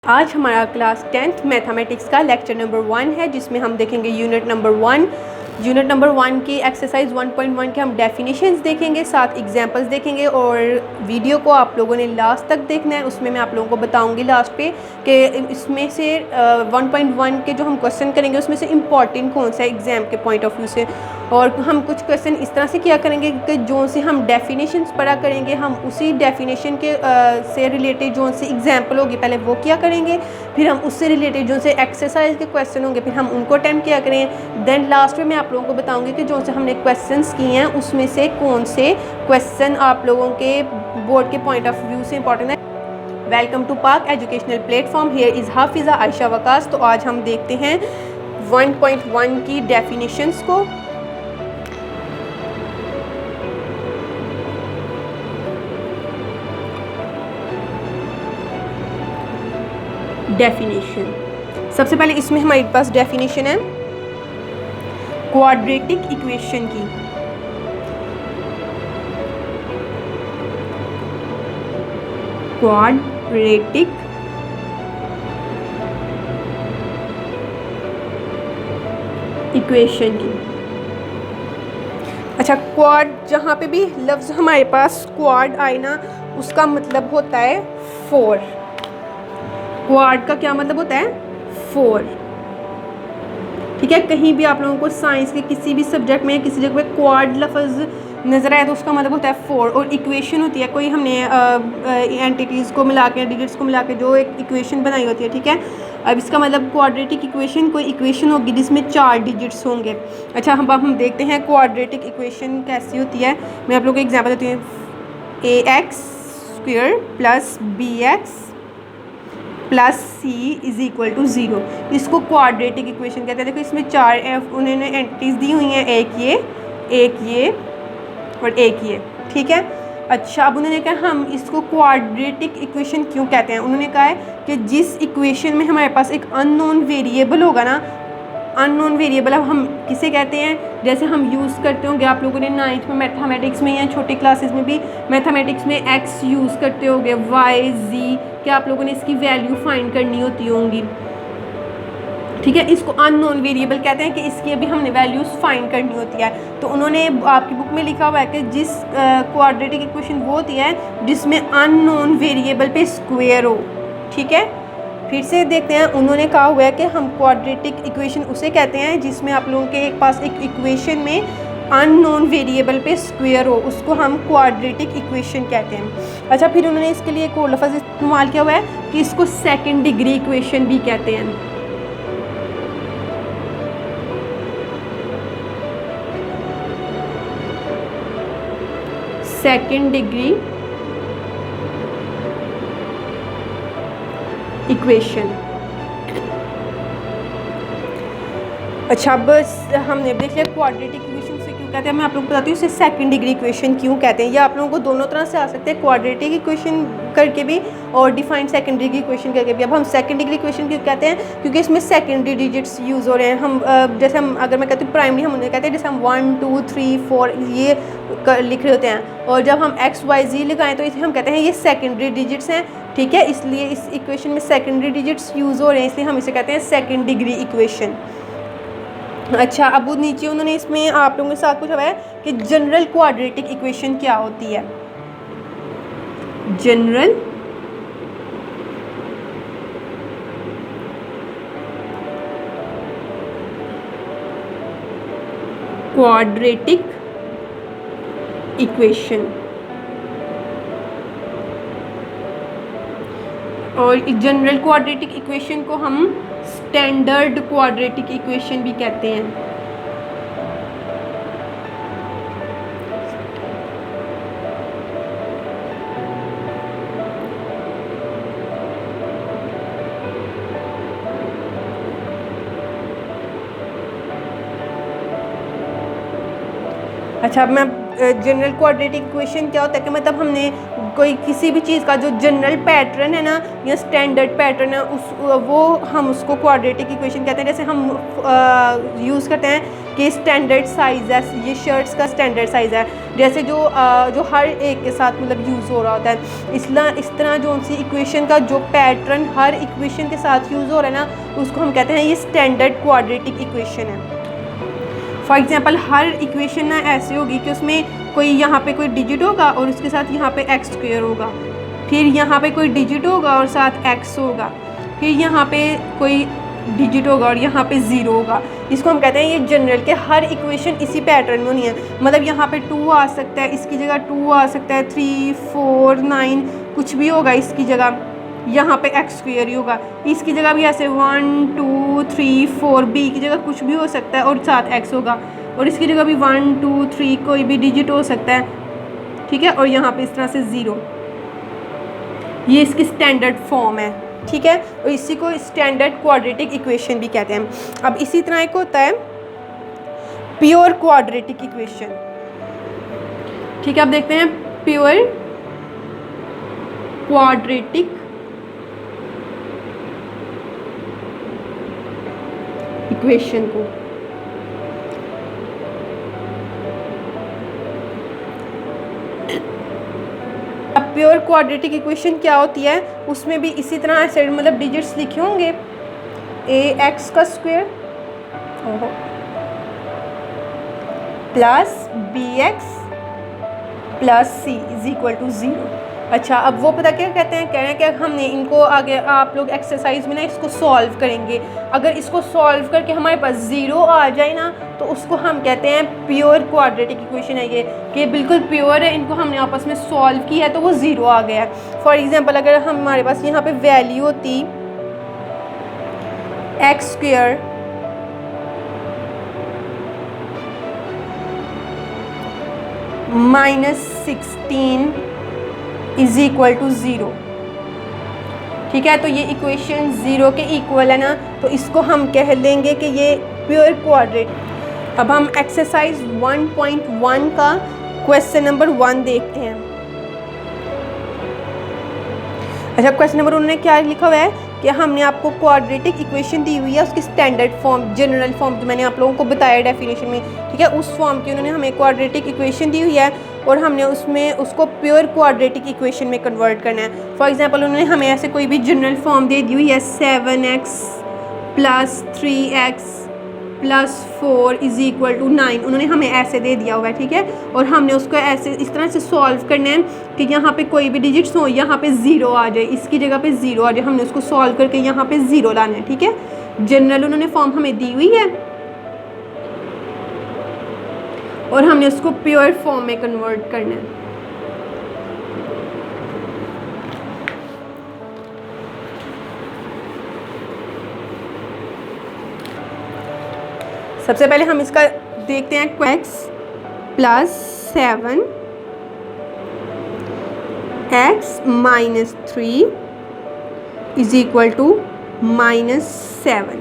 आज हमारा class 10th mathematics का लेक्चर नंबर 1 है, जिसमें हम देखेंगे यूनिट नंबर 1 की एक्सरसाइज 1.1 के हम डेफिनेशंस देखेंगे, साथ एग्जांपल्स देखेंगे और वीडियो को आप लोगों ने लास्ट तक देखना है। उसमें मैं आप लोगों को बताऊंगी लास्ट पे कि इसमें से 1.1 के जो हम क्वेश्चन करेंगे उसमें से इम्पॉर्टेंट कौन सा है एग्ज़ाम के पॉइंट ऑफ व्यू से। और हम कुछ क्वेश्चन इस तरह से किया करेंगे कि जो से हम डेफिनेशंस पढ़ा करेंगे, हम उसी डेफिनेशन के से रिलेटेड जो से एग्जाम्पल होगी पहले वो किया करेंगे, फिर हम उससे रिलेटेड जो से एक्सरसाइज के क्वेश्चन होंगे फिर हम उनको अटेम्प्ट किया करेंगे। देन लास्ट में मैं आप लोगों को बताऊंगी कि जो से हमने क्वेश्चंस किए हैं उसमें से कौन से क्वेश्चन आप लोगों के बोर्ड के पॉइंट ऑफ व्यू से इंपॉर्टेंट है। वेलकम टू पाक educational platform, here is Hafiza Ayesha Waqas. तो आज हम देखते हैं 1.1 की डेफिनेशंस को। डेफिनेशन सबसे पहले इसमें हमारे पास डेफिनेशन है क्वाड्रेटिक इक्वेशन की। क्वाड्रेटिक इक्वेशन की। अच्छा, क्वाड जहाँ पे भी लफ्ज़ हमारे पास क्वाड आए ना, उसका मतलब होता है 4। क्वाड का क्या मतलब होता है? 4। ठीक है, कहीं भी आप लोगों को साइंस के किसी भी सब्जेक्ट में किसी जगह पे क्वाड लफ्ज़ नज़र आया तो उसका मतलब होता है 4। और इक्वेशन होती है कोई हमने एंटिटीज़ को मिला के, डिजिट्स को मिला के जो एक इक्वेशन बनाई होती है। ठीक है, अब इसका मतलब क्वाड्रेटिक इक्वेशन कोई इक्वेशन होगी जिसमें 4 डिजिट्स होंगे। अच्छा, हम देखते हैं क्वाड्रेटिक इक्वेशन कैसी होती है। मैं आप लोगों को एग्जाम्पल देती हूँ। ax² plus bx plus C is equal to 0, इसको क्वाड्रेटिक इक्वेशन कहते हैं। देखो इसमें 4 उन्होंने एंटिटीज़ दी हुई हैं, एक ये और एक ये। ठीक है, अच्छा अब उन्होंने कहा हम इसको क्वाड्रेटिक इक्वेशन क्यों कहते हैं। उन्होंने कहा है कि जिस इक्वेशन में हमारे पास एक अननोन वेरिएबल होगा ना, अननोन वेरिएबल अब हम किसे कहते हैं, जैसे हम यूज़ करते होंगे आप लोगों ने 9th में मैथमेटिक्स में या छोटी क्लासेस में भी मैथमेटिक्स में x यूज़ करते होंगे, y z, क्या आप लोगों ने इसकी वैल्यू फाइंड करनी होती होंगी। ठीक है, इसको अननोन वेरिएबल कहते हैं कि इसकी अभी हमने वैल्यूज़ फाइंड करनी होती है। तो उन्होंने आपकी बुक में लिखा हुआ है कि जिस क्वाड्रेटिक इक्वेशन वो होती है जिसमें अननोन वेरिएबल पे स्क्वायर हो। ठीक है, फिर से देखते हैं। उन्होंने कहा हुआ है कि हम क्वाड्रेटिक इक्वेशन उसे कहते हैं जिसमें आप लोगों के पास एक इक्वेशन में अननोन वेरिएबल पे स्क्वायर हो, उसको हम क्वाड्रेटिक इक्वेशन कहते हैं। अच्छा, फिर उन्होंने इसके लिए एक और लफ्ज़ इस्तेमाल किया हुआ है कि इसको सेकंड डिग्री इक्वेशन भी कहते हैं। Second degree equation. अच्छा, अब हमने देख लिया क्वाड्रेटिक इक्वेशन से क्यों कहते हैं। मैं आप लोगों को बताती हूँ इसे सेकंड डिग्री इक्वेशन क्यों कहते हैं। ये आप लोगों को दोनों तरह से आ सकते हैं, क्वाड्रेटिक इक्वेशन करके भी और डिफाइंड सेकंड डिग्री इक्वेशन करके भी। अब हम सेकंड डिग्री इक्वेशन क्यों कहते हैं, क्योंकि इसमें सेकेंडरी डिजिट्स यूज़ हो रहे हैं। हम जैसे हम अगर मैं कहती हूँ प्राइमरी, हम उन्हें कहते हैं जैसे हम 1 2 3 4 ये लिख रहे होते हैं, और जब हम x y z लिखाएं तो इसे हम कहते हैं ये सेकेंडरी डिजिट्स हैं। ठीक है, इसलिए इस इक्वेशन में सेकेंडरी डिजिट्स यूज़ हो रहे हैं, इसलिए हम इसे कहते हैं सेकेंड डिग्री इक्वेशन। अच्छा, अब वो नीचे उन्होंने इसमें आप लोगों के साथ पूछा हुआ है कि जनरल क्वाड्रेटिक इक्वेशन क्या होती है। जनरल क्वाड्रेटिक इक्वेशन, और जनरल क्वाड्रेटिक इक्वेशन को हम स्टैंडर्ड क्वाड्रेटिक इक्वेशन भी कहते हैं। अच्छा, अब मैं जनरल क्वाड्रेटिक इक्वेशन क्या होता है कि मतलब हमने कोई किसी भी चीज़ का जो जनरल पैटर्न है ना या स्टैंडर्ड पैटर्न है वो हम उसको क्वाड्रेटिक इक्वेशन कहते हैं। जैसे हम यूज़ करते हैं कि स्टैंडर्ड साइज़ है, ये शर्ट्स का स्टैंडर्ड साइज़ है, जैसे जो हर एक के साथ मतलब यूज़ हो रहा होता है। इस तरह जो सी इक्वेशन का जो पैटर्न हर इक्वेशन के साथ यूज़ हो रहा है ना, उसको हम कहते हैं ये स्टैंडर्ड क्वाड्रेटिक इक्वेशन है। फॉर एग्जांपल हर इक्वेशन ना ऐसे होगी कि उसमें कोई यहाँ पे कोई डिजिट होगा और उसके साथ यहाँ पे एक्स स्क्वायर होगा, फिर यहाँ पे कोई डिजिट होगा और साथ एक्स होगा, फिर यहाँ पे कोई डिजिट होगा और यहाँ पे ज़ीरो होगा। इसको हम कहते हैं ये जनरल के हर इक्वेशन इसी पैटर्न में नहीं है। मतलब यहाँ पे 2 आ सकता है, इसकी जगह 2 आ सकता है, 3, 4, 9 कुछ भी होगा इसकी जगह, यहाँ पे एक्स स्क्वायर ही होगा। इसकी जगह भी ऐसे 1, 2, 3, 4 बी की जगह कुछ भी हो सकता है और साथ एक्स होगा, और इसकी जगह भी 1, 2, 3 कोई भी डिजिट हो सकता है, ठीक है। और यहाँ पे इस तरह से 0, ये इसकी स्टैंडर्ड फॉर्म है, ठीक है। और इसी को स्टैंडर्ड क्वाड्रेटिक इक्वेशन भी कहते हैं। अब इसी तरह एक होता है प्योर क्वाड्रेटिक इक्वेशन, ठीक है। अब देखते हैं प्योर क्वाड्रेटिक इक्वेशन को। अब प्योर क्वाड्रेटिक इक्वेशन क्या होती है, उसमें भी इसी तरह ऐसे मतलब डिजिट्स लिखे होंगे, ax का square plus bx plus c is equal to 0। अच्छा, अब वो पता क्या कहते हैं, कह रहे हैं कि हमने इनको आगे आप लोग एक्सरसाइज में ना इसको सॉल्व करेंगे। अगर इसको सॉल्व करके हमारे पास 0 आ जाए ना, तो उसको हम कहते हैं प्योर क्वाड्रेटिक इक्वेशन है ये, कि बिल्कुल प्योर है, इनको हमने आपस में सॉल्व किया है तो वो 0 आ गया है। फॉर एग्जांपल अगर हमारे पास यहाँ पे वैल्यू होती X square -16 is equal to 0, ठीक है। तो ये इक्वेशन 0 के इक्वल है ना, तो इसको हम कह लेंगे कि ये प्योर क्वाड्रेटिक। अब हम एक्सरसाइज 1.1 का क्वेश्चन नंबर 1 देखते हैं। अच्छा, क्वेश्चन नंबर 1 में क्या लिखा हुआ है कि हमने आपको क्वाड्रेटिक इक्वेशन दी हुई है, उसकी स्टैंडर्ड फॉर्म, जनरल फॉर्म जो मैंने आप लोगों को बताया डेफिनेशन में, ठीक है, उस फॉर्म की उन्होंने हमें क्वाड्रेटिक इक्वेशन दी हुई है और हमने उसमें उसको प्योर क्वाड्रेटिक इक्वेशन में कन्वर्ट करना है। फॉर एग्जांपल उन्होंने हमें ऐसे कोई भी जनरल फॉर्म दे दी हुई है 7x plus 3x plus 4 is equal to 9, उन्होंने हमें ऐसे दे दिया हुआ है, ठीक है। और हमने उसको ऐसे इस तरह से सॉल्व करना है कि यहाँ पे कोई भी डिजिट्स हो, यहाँ पे 0 आ जाए, इसकी जगह पे 0 आ जाए, हमने उसको सॉल्व करके यहाँ पे 0 लाना है, ठीक है। जनरल उन्होंने फॉर्म हमें दी हुई है और हमने उसको प्योर फॉर्म में कन्वर्ट करना है। सबसे पहले हम इसका देखते हैं, x plus 7 x minus 3 is equal to -7।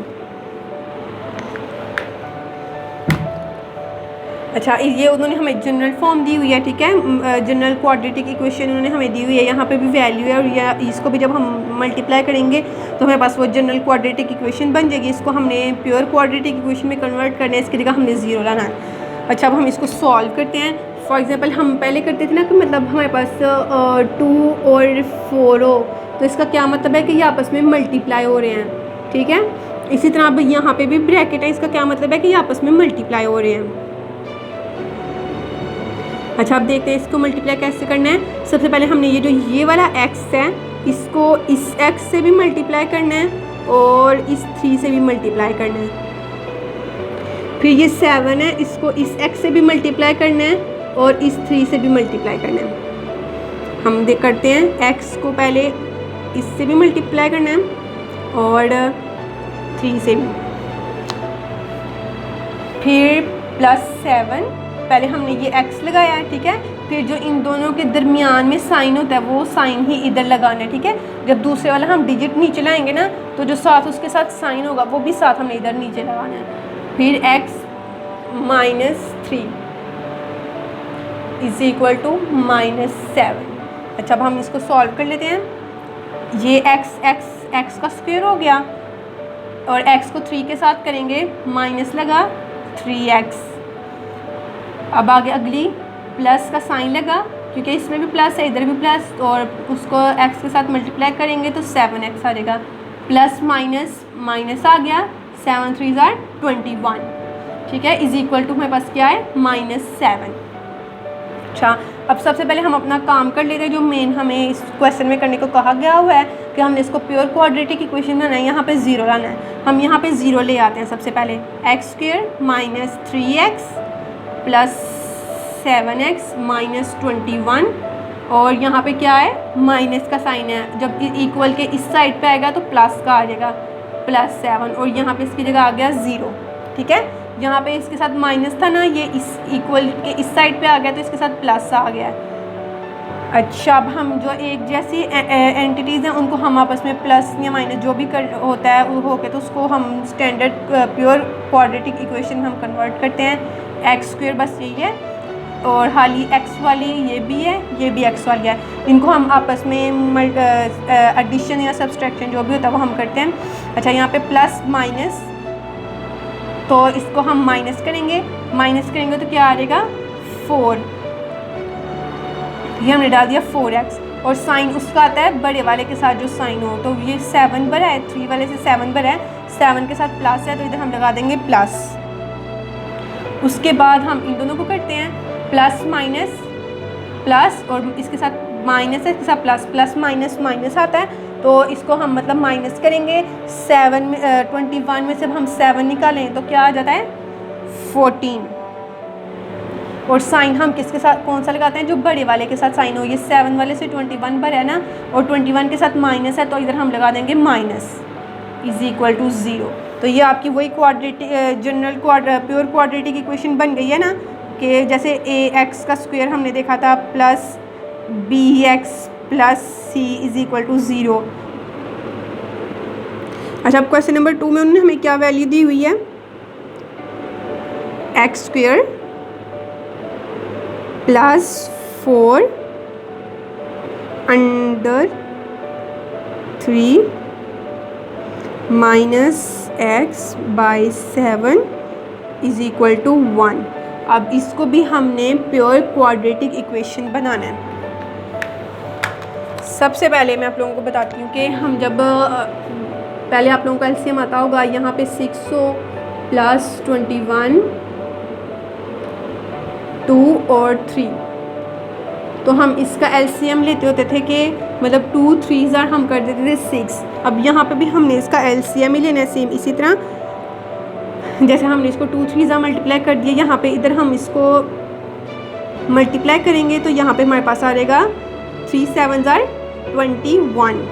अच्छा, ये उन्होंने हमें जनरल फॉर्म दी हुई है, ठीक है। जनरल क्वाड्रेटिक इक्वेशन उन्होंने हमें दी हुई है, यहाँ पे भी वैल्यू है और या इसको भी जब हम मल्टीप्लाई करेंगे तो हमारे पास वो जनरल क्वाड्रेटिक इक्वेशन बन जाएगी। इसको हमने प्योर क्वाड्रेटिक इक्वेशन में कन्वर्ट करना है, इसकी जगह हमने 0 लाना है। अच्छा, अब हम इसको सॉल्व करते हैं। फॉर एग्जांपल हम पहले करते थे ना कि मतलब हमारे पास 2 और 4 हो, तो इसका क्या मतलब है कि ये आपस में मल्टीप्लाई हो रहे हैं, ठीक है। इसी तरह अब यहाँ पे भी ब्रैकेट है, इसका क्या मतलब है कि ये आपस में मल्टीप्लाई हो रहे हैं। अच्छा, अब देखते हैं इसको मल्टीप्लाई कैसे करना है। सबसे पहले हमने ये वाला x है, इसको इस x से भी मल्टीप्लाई करना है और इस 3 से भी मल्टीप्लाई करना है। फिर ये 7 है, इसको इस x से भी मल्टीप्लाई करना है और इस 3 से भी मल्टीप्लाई करना है। हम करते हैं, x को पहले इससे भी मल्टीप्लाई करना है और 3 से भी, फिर +7, पहले हमने ये x लगाया है, ठीक है। फिर जो इन दोनों के दरमियान में साइन होता है वो साइन ही इधर लगाना है, ठीक है। जब दूसरे वाला हम डिजिट नीचे लाएंगे ना, तो जो साथ उसके साथ साइन होगा वो भी साथ हमने इधर नीचे लगाना है। फिर x -3 इज इक्वल टू -7। अच्छा, अब हम इसको सॉल्व कर लेते हैं। ये एक्स का स्क्वायर हो गया और x को 3 के साथ करेंगे, माइनस लगा 3x। अब आगे अगली प्लस का साइन लगा, क्योंकि इसमें भी प्लस है इधर भी प्लस, और उसको x के साथ मल्टीप्लाई करेंगे तो 7x आ जाएगा। प्लस माइनस माइनस आ गया, 7 3 ज़ार 21, ठीक है, इज इक्वल टू हमारे पास क्या है -7। अच्छा, अब सबसे पहले हम अपना काम कर लेते हैं जो मेन हमें इस क्वेश्चन में करने को कहा गया हुआ है कि हमने इसको प्योर क्वाड्रेटिक इक्वेशन बनाना है, यहाँ पे 0 लाना है। हम यहाँ पे 0 ले आते हैं सबसे पहले। x² minus 3x plus 7x minus 21, और यहाँ पे क्या है माइनस का साइन है, जब इक्वल के इस साइड पे आएगा तो प्लस का आ जाएगा +7, और यहाँ पे इसकी जगह आ गया 0, ठीक है। यहाँ पे इसके साथ माइनस था ना, ये इस इक्वल के इस साइड पे आ गया तो इसके साथ प्लस आ गया। अच्छा, अब हम जो एक जैसी एंटिटीज़ हैं उनको हम आपस में प्लस या माइनस जो भी कर होता है वो होके तो उसको हम स्टैंडर्ड प्योर क्वाड्रेटिक इक्वेशन हम कन्वर्ट करते हैं। x² बस यही है, और हाली x वाली ये भी है, ये भी x वाली है। इनको हम आपस में एडिशन या सब्सट्रैक्शन जो भी होता है वो हम करते हैं। अच्छा, यहाँ पे प्लस माइनस, तो इसको हम माइनस करेंगे तो क्या आ जाएगा 4, ये हमने डाल दिया 4x, और साइन उसका आता है बड़े वाले के साथ जो साइन हो, तो ये 7 बड़ा है, 3 वाले से 7 बड़ा है, 7 के साथ प्लस है तो इधर हम लगा देंगे प्लस। उसके बाद हम इन दोनों को करते हैं प्लस माइनस प्लस, और इसके साथ माइनस है, इसके साथ प्लस, प्लस माइनस माइनस आता है, तो इसको हम मतलब माइनस करेंगे। 7 में 21 में से हम 7 निकालें तो क्या आ जाता है 14, और साइन हम किसके साथ कौन सा लगाते हैं जो बड़े वाले के साथ साइन हो। ये 7 वाले से 21 पर है ना, और 21 के साथ माइनस है तो इधर हम लगा देंगे माइनस इज इक्वल टू 0। तो ये आपकी वही quadratic general pure quadratic equation बन गई है ना, कि जैसे ax का स्क्वायर हमने देखा था plus bx plus c is equal to 0। अच्छा, अब क्वेश्चन नंबर 2 में उन्होंने हमें क्या वैल्यू दी हुई है, x² plus 4 under 3 minus x by 7 is equal to 1। अब इसको भी हमने प्योर क्वाड्रेटिक इक्वेशन बनाना है। सबसे पहले मैं आप लोगों को बताती हूँ कि हम जब पहले आप लोगों का एलसीएम आता होगा, यहाँ पे 6 प्लस 21 2 और 3, तो हम इसका एलसीएम लेते होते थे कि मतलब 2 3 ज़ार हम कर देते थे 6। अब यहाँ पे भी हमने इसका एलसीएम ही लेना है सेम इसी तरह, जैसे हमने इसको 2 3 ज़ार मल्टीप्लाई कर दिया, यहाँ पे इधर हम इसको मल्टीप्लाई करेंगे तो यहाँ पे हमारे पास आ जाएगा 3 7 ज़ार 21।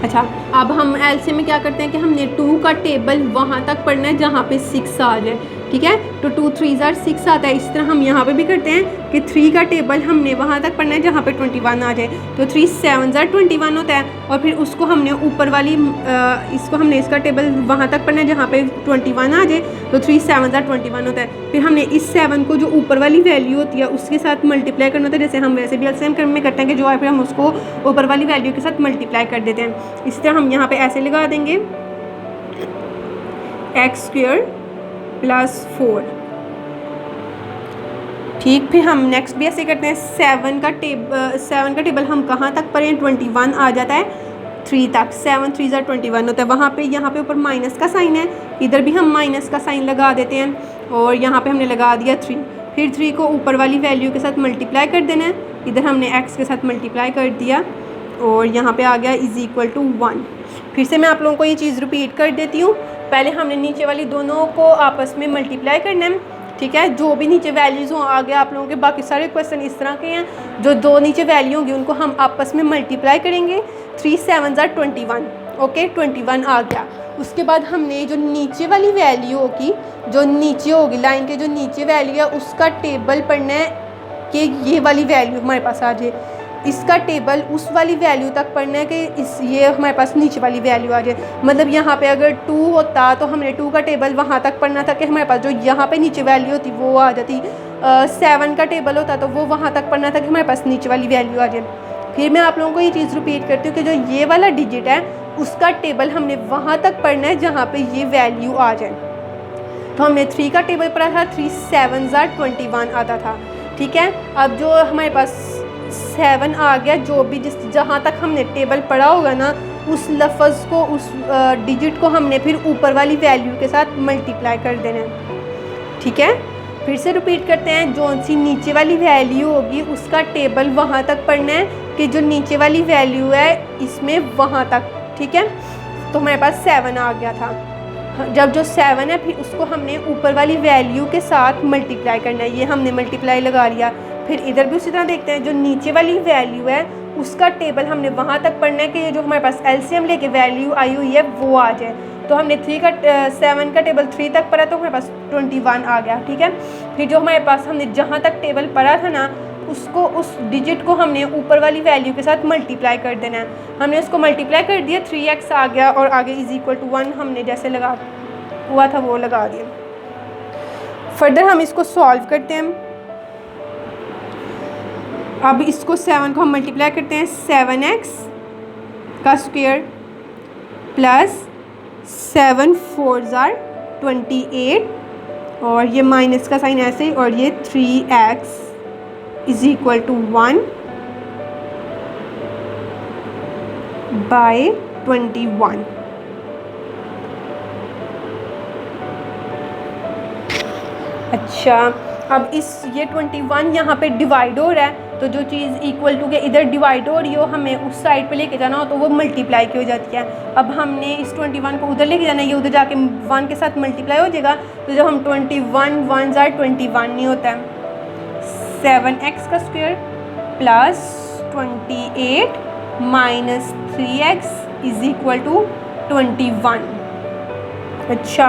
अच्छा, अब हम एलसीएम में क्या करते हैं कि हमने 2 का टेबल वहाँ तक पढ़ना है जहाँ पे 6 आ जाए, ठीक है। तो 2 3 ज़ार 6 आता है। इस तरह हम यहाँ पे भी करते हैं कि 3 का टेबल हमने वहाँ तक पढ़ना है जहाँ पे 21 आ जाए, तो 3 7 ज़ार 21 होता है, और फिर उसको हमने ऊपर वाली इसको हमने इसका टेबल वहाँ तक पढ़ना है जहाँ पे 21 आ जाए, तो 3 7 ज़ार 21 होता है। फिर हमने इस 7 को जो ऊपर वाली वैल्यू होती है उसके साथ मल्टीप्लाई करना होता है, जैसे हम वैसे भी एलसीएम में करते हैं कि जो है फिर हम उसको ऊपर वाली वैल्यू के साथ मल्टीप्लाई कर देते हैं। इस तरह हम यहाँ पे ऐसे लगा देंगे x² प्लस 4, ठीक। फिर हम नेक्स्ट भी ऐसे करते हैं, 7 का टेबल हम कहाँ तक पढ़ें, 21 आ जाता है 3 तक, 7 3 ज़ार 21 होता है। वहाँ पे यहाँ पे ऊपर माइनस का साइन है, इधर भी हम माइनस का साइन लगा देते हैं, और यहाँ पे हमने लगा दिया 3। फिर 3 को ऊपर वाली वैल्यू के साथ मल्टीप्लाई कर देना है, इधर हमने x के साथ मल्टीप्लाई कर दिया, और यहाँ पे आ गया इज इक्वल टू 1। फिर से मैं आप लोगों को ये चीज़ रिपीट कर देती हूँ। पहले हमने नीचे वाली दोनों को आपस में मल्टीप्लाई करना है, ठीक है। जो भी नीचे वैल्यूज़ हों, आगे आप लोगों के बाकी सारे क्वेश्चन इस तरह के हैं, जो 2 नीचे वैल्यू होंगी उनको हम आपस में मल्टीप्लाई करेंगे। 3 7 ज़ार 21, ओके, 21 आ गया। उसके बाद हमने जो नीचे वाली वैल्यू होगी, जो नीचे होगी लाइन के जो नीचे वैल्यू है उसका टेबल पढ़ना है कि ये वाली वैल्यू हमारे पास आ जाए। इसका टेबल उस वाली वैल्यू तक पढ़ना है कि इस ये हमारे पास नीचे वाली वैल्यू आ जाए। मतलब यहाँ पे अगर 2 होता तो हमने 2 का टेबल वहाँ तक पढ़ना था कि हमारे पास जो यहाँ पे नीचे वैल्यू होती वो आ जाती। 7 का टेबल होता तो वो वहाँ तक पढ़ना था कि हमारे पास नीचे वाली वैल्यू आ जाए। फिर मैं आप लोगों को ये चीज़ रिपीट करती हूँ कि जो ये वाला डिजिट है उसका टेबल हमने वहाँ तक पढ़ना है जहाँ पे ये वैल्यू आ जाए। तो हमने 3 का टेबल पढ़ा था, 3 7 21 आता था। ठीक है, अब जो हमारे पास 7 आ गया, जो भी जहाँ तक हमने टेबल पढ़ा होगा ना उस लफ्ज़ को, उस डिजिट को हमने फिर ऊपर वाली वैल्यू के साथ मल्टीप्लाई कर देना है। ठीक है, फिर से रिपीट करते हैं, जो सी नीचे वाली वैल्यू होगी उसका टेबल वहाँ तक पढ़ना है कि जो नीचे वाली वैल्यू है इसमें वहाँ तक। ठीक है, तो हमारे पास 7 आ गया था। जब जो 7 है फिर उसको हमने ऊपर वाली वैल्यू के साथ मल्टीप्लाई करना है। ये हमने मल्टीप्लाई लगा लिया। फिर इधर भी उसी तरह देखते हैं, जो नीचे वाली वैल्यू है उसका टेबल हमने वहाँ तक पढ़ना है कि ये जो हमारे पास एलसीएम लेके वैल्यू आई हुई है वो आ जाए। तो हमने 7 का टेबल 3 तक पढ़ा तो हमारे पास 21 आ गया। ठीक है, फिर जो हमारे पास हमने जहाँ तक टेबल पढ़ा था ना उसको, उस डिजिट को हमने ऊपर वाली वैल्यू के साथ मल्टीप्लाई कर देना है। हमने उसको मल्टीप्लाई कर दिया, 3x आ गया और आगे =1 हमने जैसे लगा हुआ था वो लगा दिया। फर्दर हम इसको सॉल्व करते हैं। अब इसको 7 को हम मल्टीप्लाई करते हैं, 7x का स्क्वायर प्लस 7 4 28 और ये माइनस का साइन ऐसे, और ये 3x =1 बाय 21। अच्छा, अब ये 21 यहाँ पे डिवाइड हो रहा है तो जो चीज़ इक्वल टू के इधर डिवाइड हो रही हो हमें उस साइड पे लेके जाना हो तो वो मल्टीप्लाई की हो जाती है। अब हमने इस 21 को उधर लेके जाना है, ये उधर जाके 1 के साथ मल्टीप्लाई हो जाएगा। तो जब हम 21 1 21 नहीं होता है, 7x का स्क्वायर प्लस 28 माइनस 3x =21। अच्छा,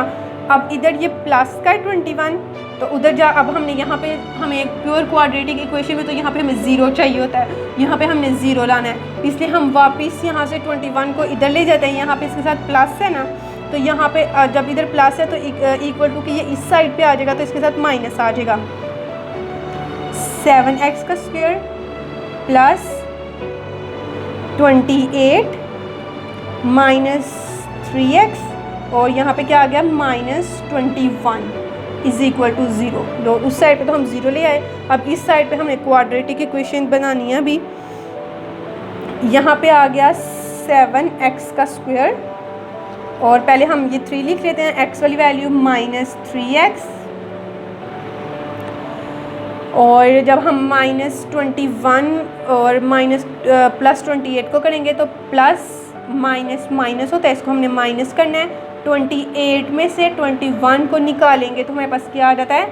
अब इधर ये प्लस का 21 तो उधर जा, अब हमने यहाँ पे हमें एक प्योर क्वाड्रेटिक इक्वेशन में तो यहाँ पे हमें 0 चाहिए होता है, यहाँ पे हमने 0 लाना है। इसलिए हम वापस यहाँ से 21 को इधर ले जाते हैं, यहाँ पे इसके साथ प्लस है ना, तो यहाँ पे जब इधर प्लस है तो इक्वल टू कि ये इस साइड पे आ जाएगा तो इसके साथ माइनस आ जाएगा। 7x का स्क्वायर प्लस 28 माइनस 3x और यहाँ पे क्या आ गया -21 =0। तो उस साइड पे तो हम 0 ले आए। अब इस साइड पे हमने क्वाड्रेटिक इक्वेशन बनानी है। अभी यहाँ पे आ गया 7x का स्क्वायर और पहले हम ये 3 लिख लेते हैं, x वाली वैल्यू -3x और जब हम -21 और +28 को करेंगे तो प्लस माइनस माइनस होता है, इसको हमने माइनस करना है। 28 में से 21 को निकालेंगे तो हमारे पास क्या आ जाता है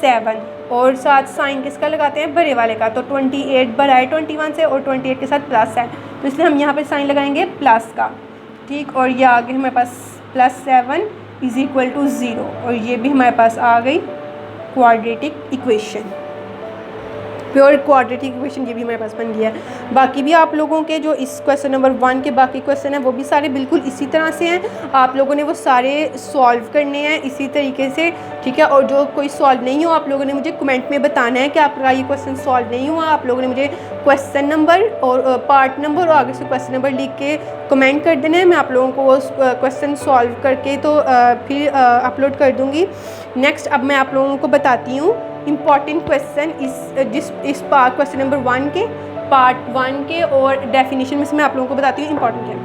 7 और साथ साइन किसका लगाते हैं बड़े वाले का। तो 28 बड़ा है 21 से और 28 के साथ प्लस है तो इसलिए हम यहाँ पे साइन लगाएंगे प्लस का। ठीक, और ये आगे हमारे पास +7 =0 और ये भी हमारे पास आ गई quadratic equation, pure quadratic equation ये भी हमारे पास बन गया है। बाकी भी आप लोगों के जो इस क्वेश्चन नंबर 1 के बाकी क्वेश्चन हैं वो भी सारे बिल्कुल इसी तरह से हैं, आप लोगों ने वो सारे सॉल्व करने हैं इसी तरीके से। ठीक है, और जो कोई सॉल्व नहीं हो आप लोगों ने मुझे कमेंट में बताना है कि आपका ये क्वेश्चन सॉल्व नहीं हुआ। आप लोगों ने मुझे क्वेश्चन नंबर और पार्ट नंबर और आगे से क्वेश्चन नंबर लिख के कमेंट कर देना है, मैं आप लोगों को वो क्वेश्चन सॉल्व करके तो फिर अपलोड कर दूँगी। नेक्स्ट अब मैं आप लोगों को बताती हूँ इम्पॉर्टेंट क्वेश्चन इस पार्ट क्वेश्चन नंबर 1 के पार्ट 1 के और डेफिनेशन में से मैं आप लोगों को बताती हूँ इम्पॉर्टेंट है।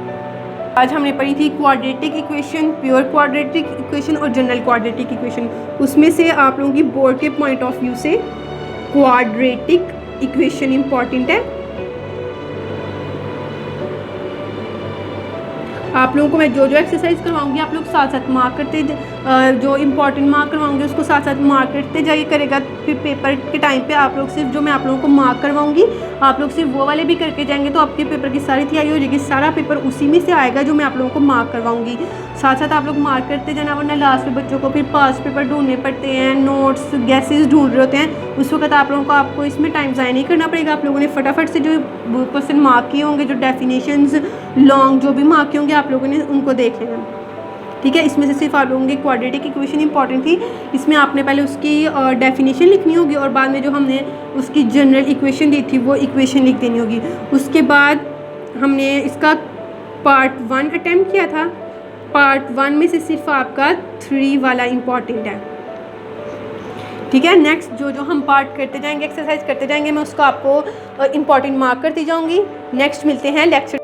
आज हमने पढ़ी थी quadratic equation, pure quadratic equation और जनरल क्वाड्रेटिक इक्वेशन। उसमें से आप लोगों की बोर्ड के पॉइंट ऑफ व्यू से क्वाड्रेटिक इक्वेशन इम्पॉर्टेंट है। आप लोगों को मैं जो एक्सरसाइज करवाऊंगी आप लोग साथ साथ मार्क करते, जो इम्पोर्टेंट मार्क करवाऊंगी उसको साथ साथ मार्क करते जाइए करेगा। फिर पेपर के टाइम पे आप लोग सिर्फ जो मैं आप लोगों को मार्क करवाऊंगी आप लोग सिर्फ वो वाले भी करके जाएंगे, तो आपके पेपर की सारी तैयारी हो जाएगी। सारा पेपर उसी में से आएगा जो मैं आप लोगों को मार्क करवाऊंगी। साथ साथ आप लोग मार्क करते जाना, वरना लास्ट में बच्चों को फिर पास पेपर ढूंढने पड़ते हैं, नोट्स गैसेज ढूंढ रहे होते हैं, उस वक्त आप लोगों को आपको इसमें टाइम ज़ाया नहीं करना पड़ेगा। आप लोगों ने फटाफट से जो क्वेश्चन मार्क किए होंगे, जो डेफिनेशंस लॉन्ग जो भी मार्क किए होंगे, आप लोगों ने उनको देख लेना, ठीक है। इसमें से सिर्फ आप लोगों की क्वाड्रेटिक इक्वेशन इंपॉर्टेंट थी, इसमें आपने पहले उसकी डेफिनेशन लिखनी होगी और बाद में जो हमने उसकी जनरल इक्वेशन दी थी वो इक्वेशन लिख देनी होगी। उसके बाद हमने इसका पार्ट 1 अटैम्प्ट किया था, पार्ट 1 में से सिर्फ आपका 3 वाला इम्पॉर्टेंट है, ठीक है। नेक्स्ट जो हम पार्ट करते जाएंगे, एक्सरसाइज करते जाएंगे, मैं उसको आपको इम्पॉर्टेंट मार्क करती जाऊँगी। नेक्स्ट मिलते हैं लेक्चर